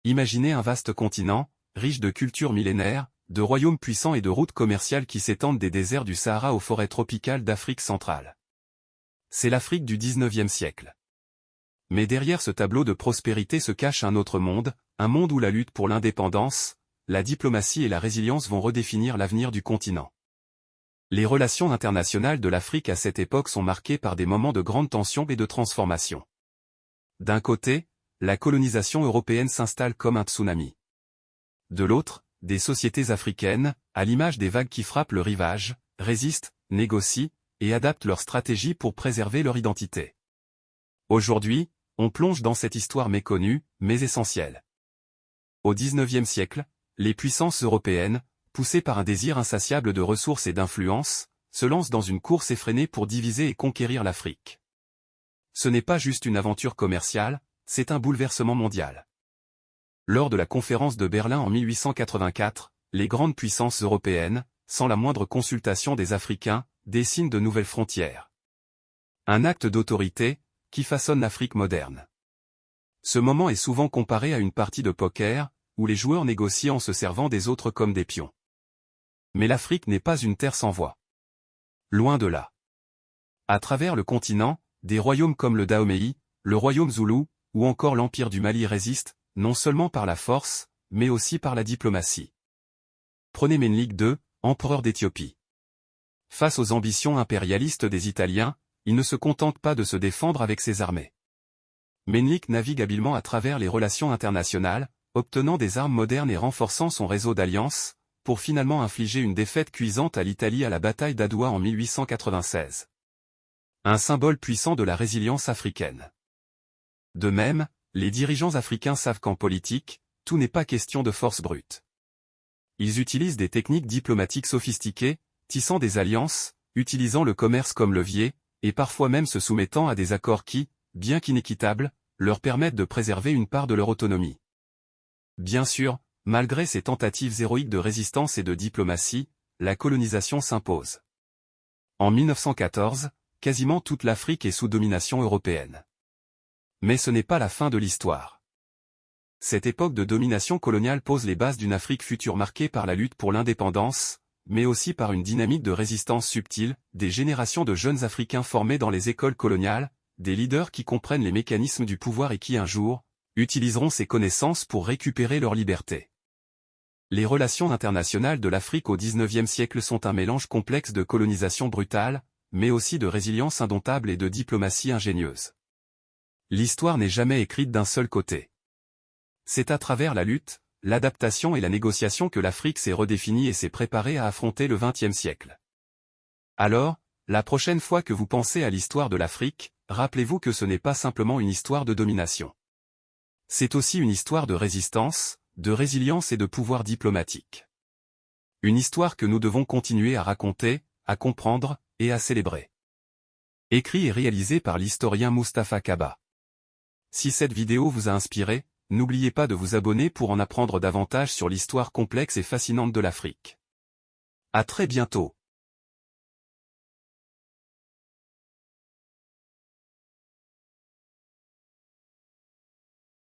Imaginez un vaste continent, riche de cultures millénaires, de royaumes puissants et de routes commerciales qui s'étendent des déserts du Sahara aux forêts tropicales d'Afrique centrale. C'est l'Afrique du 19e siècle. Mais derrière ce tableau de prospérité se cache un autre monde, un monde où la lutte pour l'indépendance, la diplomatie et la résilience vont redéfinir l'avenir du continent. Les relations internationales de l'Afrique à cette époque sont marquées par des moments de grande tension et de transformation. D'un côté, la colonisation européenne s'installe comme un tsunami. De l'autre, des sociétés africaines, à l'image des vagues qui frappent le rivage, résistent, négocient, et adaptent leur stratégie pour préserver leur identité. Aujourd'hui, on plonge dans cette histoire méconnue, mais essentielle. Au XIXe siècle, les puissances européennes, poussées par un désir insatiable de ressources et d'influence, se lancent dans une course effrénée pour diviser et conquérir l'Afrique. Ce n'est pas juste une aventure commerciale, c'est un bouleversement mondial. Lors de la conférence de Berlin en 1884, les grandes puissances européennes, sans la moindre consultation des Africains, dessinent de nouvelles frontières. Un acte d'autorité, qui façonne l'Afrique moderne. Ce moment est souvent comparé à une partie de poker, où les joueurs négocient en se servant des autres comme des pions. Mais l'Afrique n'est pas une terre sans voix. Loin de là. À travers le continent, des royaumes comme le Dahomey, le royaume Zoulou, ou encore l'Empire du Mali résistent, non seulement par la force, mais aussi par la diplomatie. Prenez Ménelik II, empereur d'Éthiopie. Face aux ambitions impérialistes des Italiens, il ne se contente pas de se défendre avec ses armées. Ménelik navigue habilement à travers les relations internationales, obtenant des armes modernes et renforçant son réseau d'alliances, pour finalement infliger une défaite cuisante à l'Italie à la bataille d'Adwa en 1896. Un symbole puissant de la résilience africaine. De même, les dirigeants africains savent qu'en politique, tout n'est pas question de force brute. Ils utilisent des techniques diplomatiques sophistiquées, tissant des alliances, utilisant le commerce comme levier, et parfois même se soumettant à des accords qui, bien qu'inéquitables, leur permettent de préserver une part de leur autonomie. Bien sûr, malgré ces tentatives héroïques de résistance et de diplomatie, la colonisation s'impose. En 1914, quasiment toute l'Afrique est sous domination européenne. Mais ce n'est pas la fin de l'histoire. Cette époque de domination coloniale pose les bases d'une Afrique future marquée par la lutte pour l'indépendance, mais aussi par une dynamique de résistance subtile, des générations de jeunes Africains formés dans les écoles coloniales, des leaders qui comprennent les mécanismes du pouvoir et qui un jour, utiliseront ces connaissances pour récupérer leur liberté. Les relations internationales de l'Afrique au XIXe siècle sont un mélange complexe de colonisation brutale, mais aussi de résilience indomptable et de diplomatie ingénieuse. L'histoire n'est jamais écrite d'un seul côté. C'est à travers la lutte, l'adaptation et la négociation que l'Afrique s'est redéfinie et s'est préparée à affronter le XXe siècle. Alors, la prochaine fois que vous pensez à l'histoire de l'Afrique, rappelez-vous que ce n'est pas simplement une histoire de domination. C'est aussi une histoire de résistance, de résilience et de pouvoir diplomatique. Une histoire que nous devons continuer à raconter, à comprendre, et à célébrer. Écrit et réalisé par l'historien Mustapha Kaba. Si cette vidéo vous a inspiré, n'oubliez pas de vous abonner pour en apprendre davantage sur l'histoire complexe et fascinante de l'Afrique. À très bientôt.